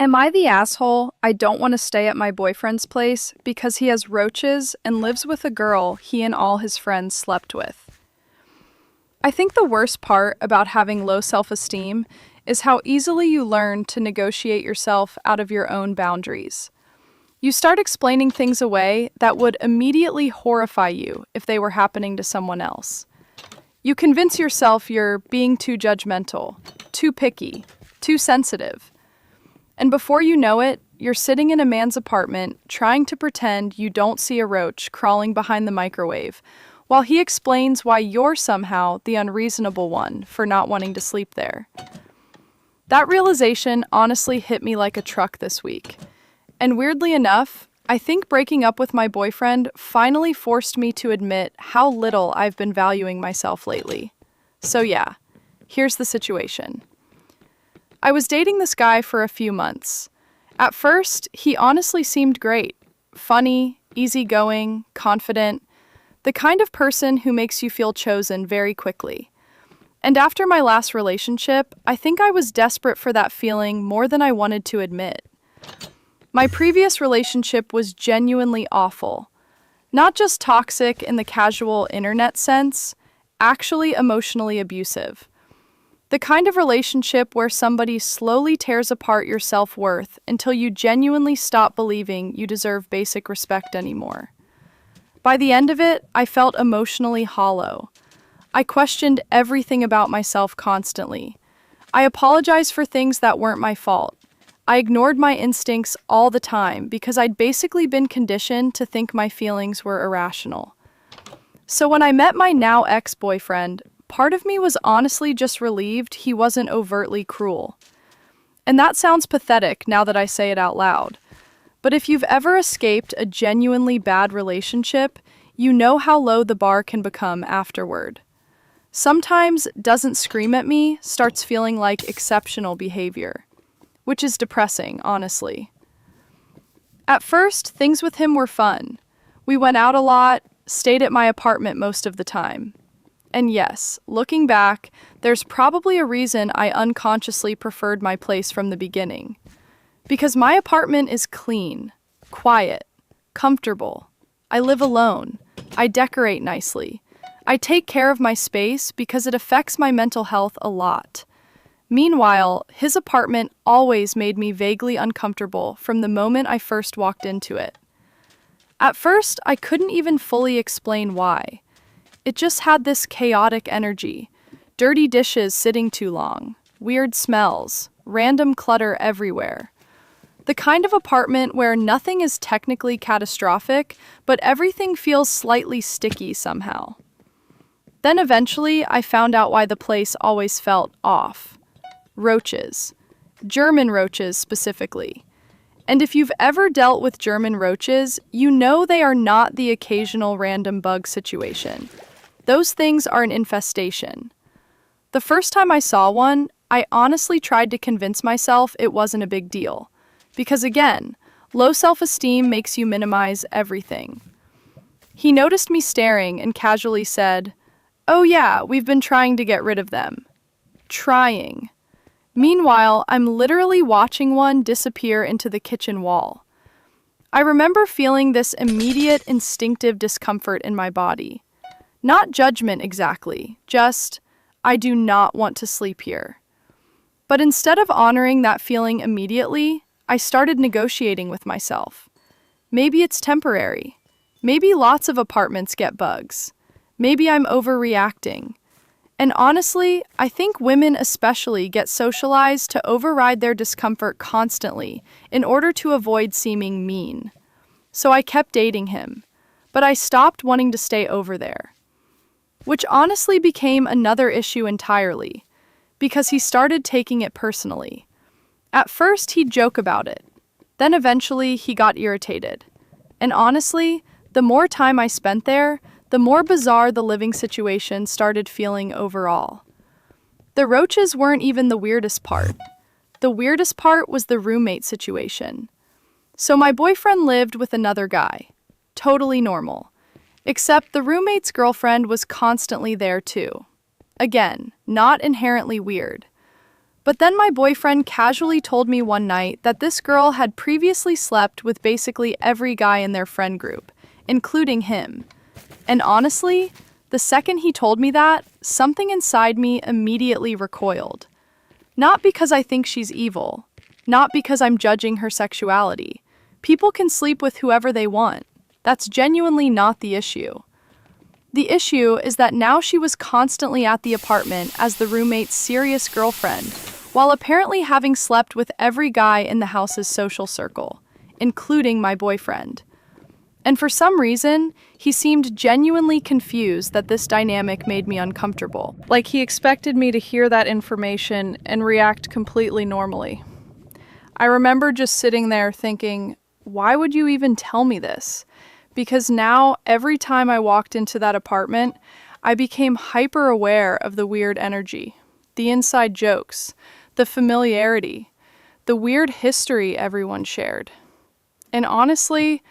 Am I the asshole I don't want to stay at my boyfriend's place because he has roaches and lives with a girl he and all his friends slept with? I think the worst part about having low self-esteem is how easily you learn to negotiate yourself out of your own boundaries. You start explaining things away that would immediately horrify you if they were happening to someone else. You convince yourself you're being too judgmental, too picky, too sensitive. And before you know it, you're sitting in a man's apartment trying to pretend you don't see a roach crawling behind the microwave, while he explains why you're somehow the unreasonable one for not wanting to sleep there. That realization honestly hit me like a truck this week. And weirdly enough, I think breaking up with my boyfriend finally forced me to admit how little I've been valuing myself lately. So yeah, here's the situation. I was dating this guy for a few months. At first, he honestly seemed great. Funny, easygoing, confident. The kind of person who makes you feel chosen very quickly. And after my last relationship, I think I was desperate for that feeling more than I wanted to admit. My previous relationship was genuinely awful. Not just toxic in the casual internet sense, actually emotionally abusive. The kind of relationship where somebody slowly tears apart your self-worth until you genuinely stop believing you deserve basic respect anymore. By the end of it, I felt emotionally hollow. I questioned everything about myself constantly. I apologized for things that weren't my fault. I ignored my instincts all the time because I'd basically been conditioned to think my feelings were irrational. So when I met my now ex-boyfriend, part of me was honestly just relieved he wasn't overtly cruel. And that sounds pathetic now that I say it out loud. But if you've ever escaped a genuinely bad relationship, you know how low the bar can become afterward. Sometimes doesn't scream at me starts feeling like exceptional behavior, which is depressing, honestly. At first, things with him were fun. We went out a lot, stayed at my apartment most of the time. And yes, looking back, there's probably a reason I unconsciously preferred my place from the beginning. Because my apartment is clean, quiet, comfortable. I live alone. I decorate nicely. I take care of my space because it affects my mental health a lot. Meanwhile, his apartment always made me vaguely uncomfortable from the moment I first walked into it. At first, I couldn't even fully explain why. It just had this chaotic energy. Dirty dishes sitting too long, weird smells, random clutter everywhere. The kind of apartment where nothing is technically catastrophic, but everything feels slightly sticky somehow. Then eventually, I found out why the place always felt off. Roaches. German roaches specifically. And if you've ever dealt with German roaches, you know they are not the occasional random bug situation. Those things are an infestation. The first time I saw one, I honestly tried to convince myself it wasn't a big deal. Because again, low self-esteem makes you minimize everything. He noticed me staring and casually said, "Oh yeah, we've been trying to get rid of them." Trying. Meanwhile, I'm literally watching one disappear into the kitchen wall. I remember feeling this immediate instinctive discomfort in my body. Not judgment exactly, just, I do not want to sleep here. But instead of honoring that feeling immediately, I started negotiating with myself. Maybe it's temporary. Maybe lots of apartments get bugs. Maybe I'm overreacting. And honestly, I think women especially get socialized to override their discomfort constantly in order to avoid seeming mean. So I kept dating him, but I stopped wanting to stay over there. Which honestly became another issue entirely, because he started taking it personally. At first, he'd joke about it. Then eventually, he got irritated. And honestly, the more time I spent there, the more bizarre the living situation started feeling overall. The roaches weren't even the weirdest part. The weirdest part was the roommate situation. So my boyfriend lived with another guy. Totally normal. Except the roommate's girlfriend was constantly there too. Again, not inherently weird. But then my boyfriend casually told me one night that this girl had previously slept with basically every guy in their friend group, including him. And honestly, the second he told me that, something inside me immediately recoiled. Not because I think she's evil, not because I'm judging her sexuality. People can sleep with whoever they want. That's genuinely not the issue. The issue is that now she was constantly at the apartment as the roommate's serious girlfriend, while apparently having slept with every guy in the house's social circle, including my boyfriend. And for some reason, he seemed genuinely confused that this dynamic made me uncomfortable. Like he expected me to hear that information and react completely normally. I remember just sitting there thinking, why would you even tell me this? Because now, every time I walked into that apartment, I became hyper aware of the weird energy, the inside jokes, the familiarity, the weird history everyone shared. And honestly,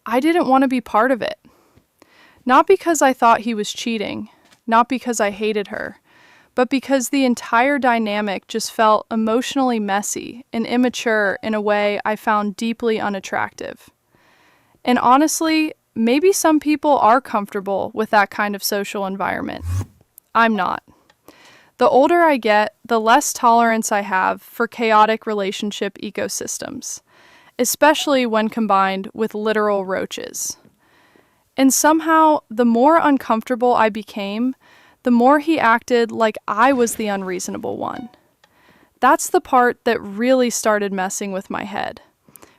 I didn't want to be part of it. Not because I thought he was cheating, not because I hated her, but because the entire dynamic just felt emotionally messy and immature in a way I found deeply unattractive. And honestly, maybe some people are comfortable with that kind of social environment. I'm not. The older I get, the less tolerance I have for chaotic relationship ecosystems, especially when combined with literal roaches. And somehow, the more uncomfortable I became, the more he acted like I was the unreasonable one. That's the part that really started messing with my head.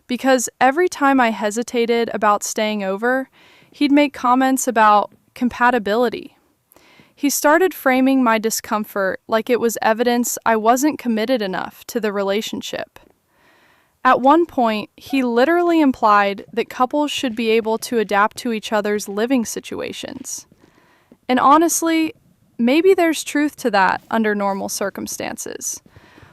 Because every time I hesitated about staying over, he'd make comments about compatibility. He started framing my discomfort like it was evidence I wasn't committed enough to the relationship. At one point, he literally implied that couples should be able to adapt to each other's living situations. And honestly, maybe there's truth to that under normal circumstances.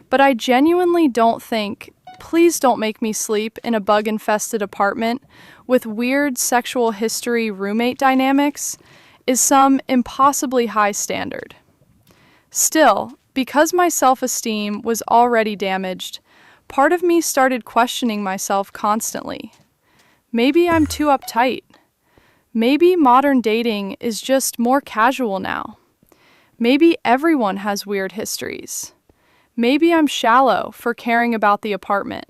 But I genuinely don't think, please don't make me sleep in a bug-infested apartment with weird sexual history roommate dynamics is some impossibly high standard. Still, because my self-esteem was already damaged, part of me started questioning myself constantly. Maybe I'm too uptight. Maybe modern dating is just more casual now. Maybe everyone has weird histories. Maybe I'm shallow for caring about the apartment.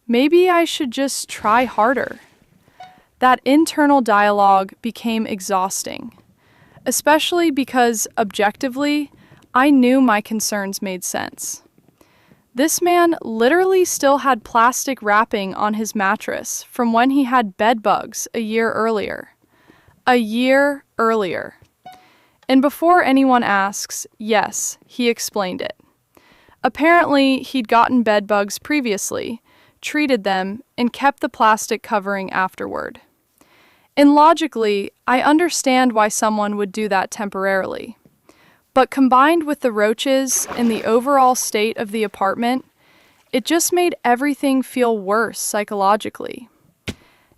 Maybe I should just try harder. That internal dialogue became exhausting, especially because, objectively, I knew my concerns made sense. This man literally still had plastic wrapping on his mattress from when he had bed bugs a year earlier. A year earlier. And before anyone asks, yes, he explained it. Apparently, he'd gotten bed bugs previously, treated them, and kept the plastic covering afterward. And logically, I understand why someone would do that temporarily. But combined with the roaches and the overall state of the apartment, it just made everything feel worse psychologically.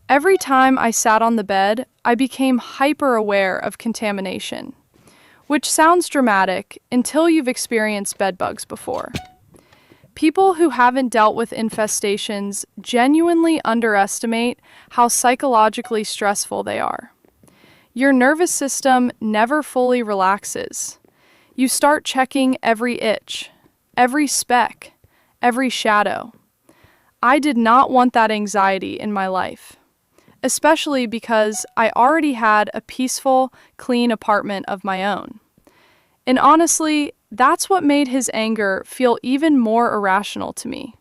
Every time I sat on the bed, I became hyper aware of contamination, which sounds dramatic until you've experienced bedbugs before. People who haven't dealt with infestations genuinely underestimate how psychologically stressful they are. Your nervous system never fully relaxes. You start checking every itch, every speck, every shadow. I did not want that anxiety in my life, especially because I already had a peaceful, clean apartment of my own. And honestly, that's what made his anger feel even more irrational to me.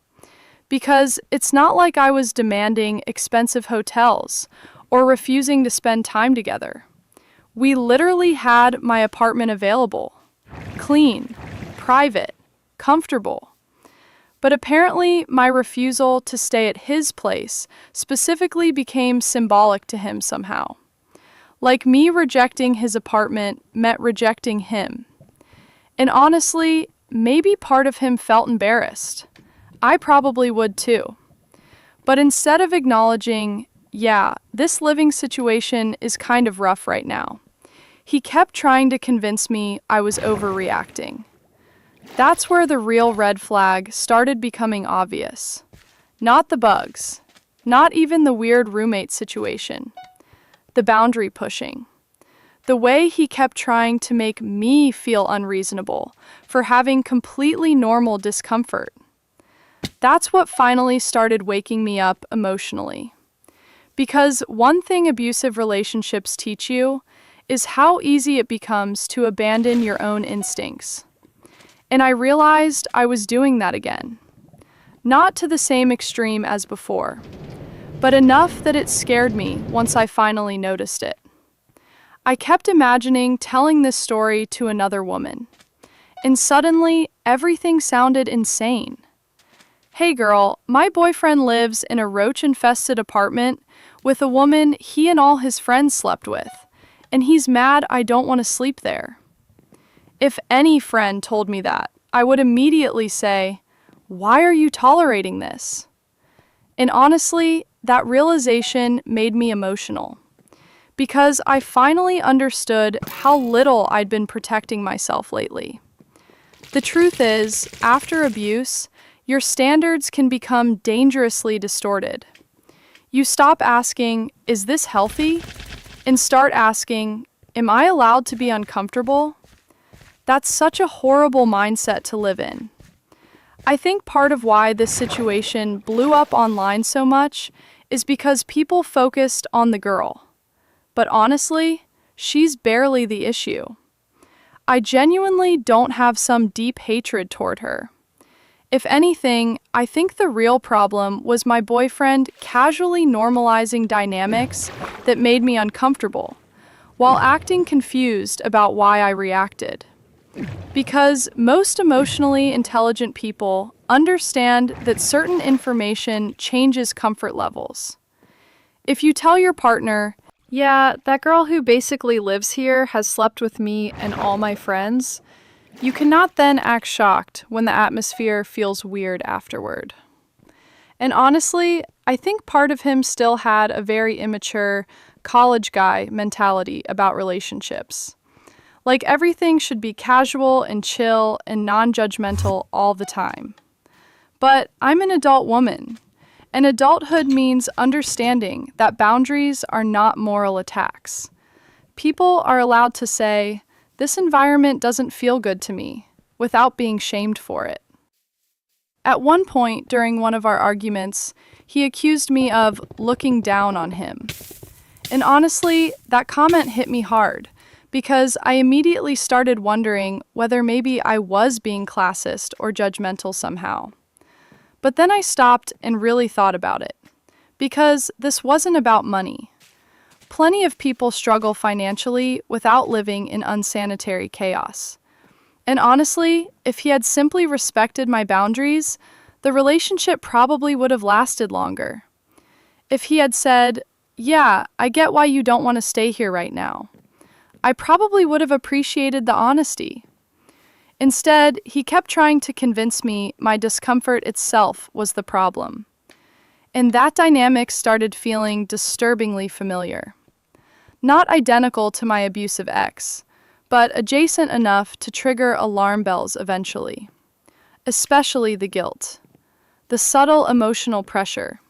Because it's not like I was demanding expensive hotels or refusing to spend time together. We literally had my apartment available. Clean, private, comfortable. But apparently, my refusal to stay at his place specifically became symbolic to him somehow. Like me rejecting his apartment meant rejecting him. And honestly, maybe part of him felt embarrassed. I probably would too. But instead of acknowledging, yeah, this living situation is kind of rough right now, he kept trying to convince me I was overreacting. That's where the real red flag started becoming obvious. Not the bugs, not even the weird roommate situation, the boundary pushing. The way he kept trying to make me feel unreasonable for having completely normal discomfort. That's what finally started waking me up emotionally. Because one thing abusive relationships teach you is how easy it becomes to abandon your own instincts. And I realized I was doing that again. Not to the same extreme as before, but enough that it scared me once I finally noticed it. I kept imagining telling this story to another woman, and suddenly everything sounded insane. Hey girl, my boyfriend lives in a roach-infested apartment with a woman he and all his friends slept with, and he's mad I don't want to sleep there. If any friend told me that, I would immediately say, "Why are you tolerating this?" And honestly, that realization made me emotional, because I finally understood how little I'd been protecting myself lately. The truth is, after abuse, your standards can become dangerously distorted. You stop asking, "Is this healthy?" and start asking, "Am I allowed to be uncomfortable?" That's such a horrible mindset to live in. I think part of why this situation blew up online so much is because people focused on the girl. But honestly, she's barely the issue. I genuinely don't have some deep hatred toward her. If anything, I think the real problem was my boyfriend casually normalizing dynamics that made me uncomfortable, while acting confused about why I reacted. Because most emotionally intelligent people understand that certain information changes comfort levels. If you tell your partner, "Yeah, that girl who basically lives here has slept with me and all my friends," you cannot then act shocked when the atmosphere feels weird afterward. And honestly, I think part of him still had a very immature, college guy mentality about relationships. Like everything should be casual and chill and non-judgmental all the time. But I'm an adult woman, and adulthood means understanding that boundaries are not moral attacks. People are allowed to say, "This environment doesn't feel good to me," without being shamed for it. At one point during one of our arguments, he accused me of looking down on him. And honestly, that comment hit me hard, because I immediately started wondering whether maybe I was being classist or judgmental somehow. But then I stopped and really thought about it, because this wasn't about money. Plenty of people struggle financially without living in unsanitary chaos. And honestly, if he had simply respected my boundaries, the relationship probably would have lasted longer. If he had said, "Yeah, I get why you don't want to stay here right now," I probably would have appreciated the honesty. Instead, he kept trying to convince me my discomfort itself was the problem. And that dynamic started feeling disturbingly familiar. Not identical to my abusive ex, but adjacent enough to trigger alarm bells eventually. Especially the guilt. The subtle emotional pressure.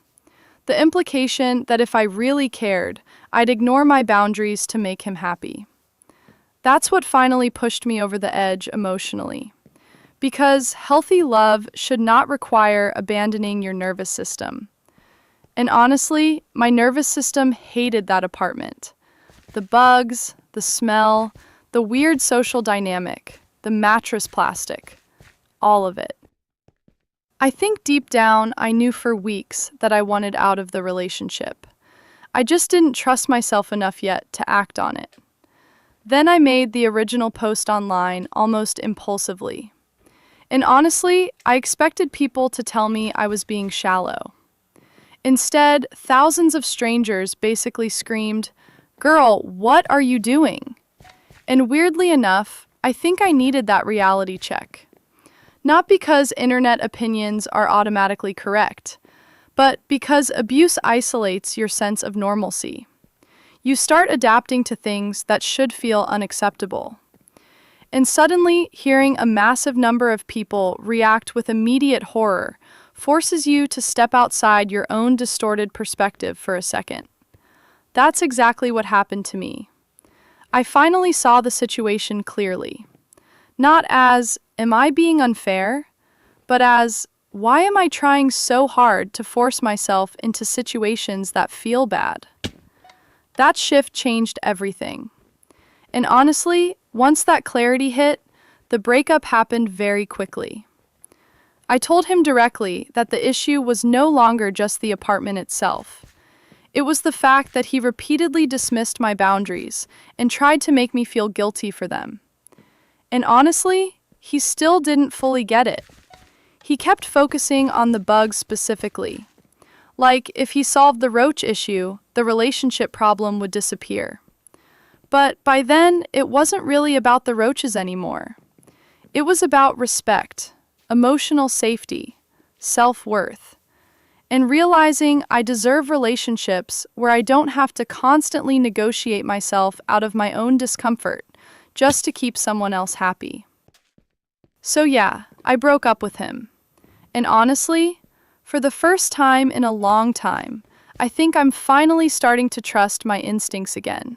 The implication that if I really cared, I'd ignore my boundaries to make him happy. That's what finally pushed me over the edge emotionally. Because healthy love should not require abandoning your nervous system. And honestly, my nervous system hated that apartment. The bugs, the smell, the weird social dynamic, the mattress plastic, all of it. I think deep down I knew for weeks that I wanted out of the relationship. I just didn't trust myself enough yet to act on it. Then I made the original post online almost impulsively. And honestly, I expected people to tell me I was being shallow. Instead, thousands of strangers basically screamed, "Girl, what are you doing?" And weirdly enough, I think I needed that reality check. Not because internet opinions are automatically correct, but because abuse isolates your sense of normalcy. You start adapting to things that should feel unacceptable. And suddenly, hearing a massive number of people react with immediate horror forces you to step outside your own distorted perspective for a second. That's exactly what happened to me. I finally saw the situation clearly. Not as, am I being unfair? But as, why am I trying so hard to force myself into situations that feel bad? That shift changed everything. And honestly, once that clarity hit, the breakup happened very quickly. I told him directly that the issue was no longer just the apartment itself. It was the fact that he repeatedly dismissed my boundaries and tried to make me feel guilty for them. And honestly, he still didn't fully get it. He kept focusing on the bugs specifically. Like, if he solved the roach issue, the relationship problem would disappear. But by then, it wasn't really about the roaches anymore. It was about respect, emotional safety, self-worth, and realizing I deserve relationships where I don't have to constantly negotiate myself out of my own discomfort just to keep someone else happy. So yeah, I broke up with him. And honestly, for the first time in a long time, I think I'm finally starting to trust my instincts again.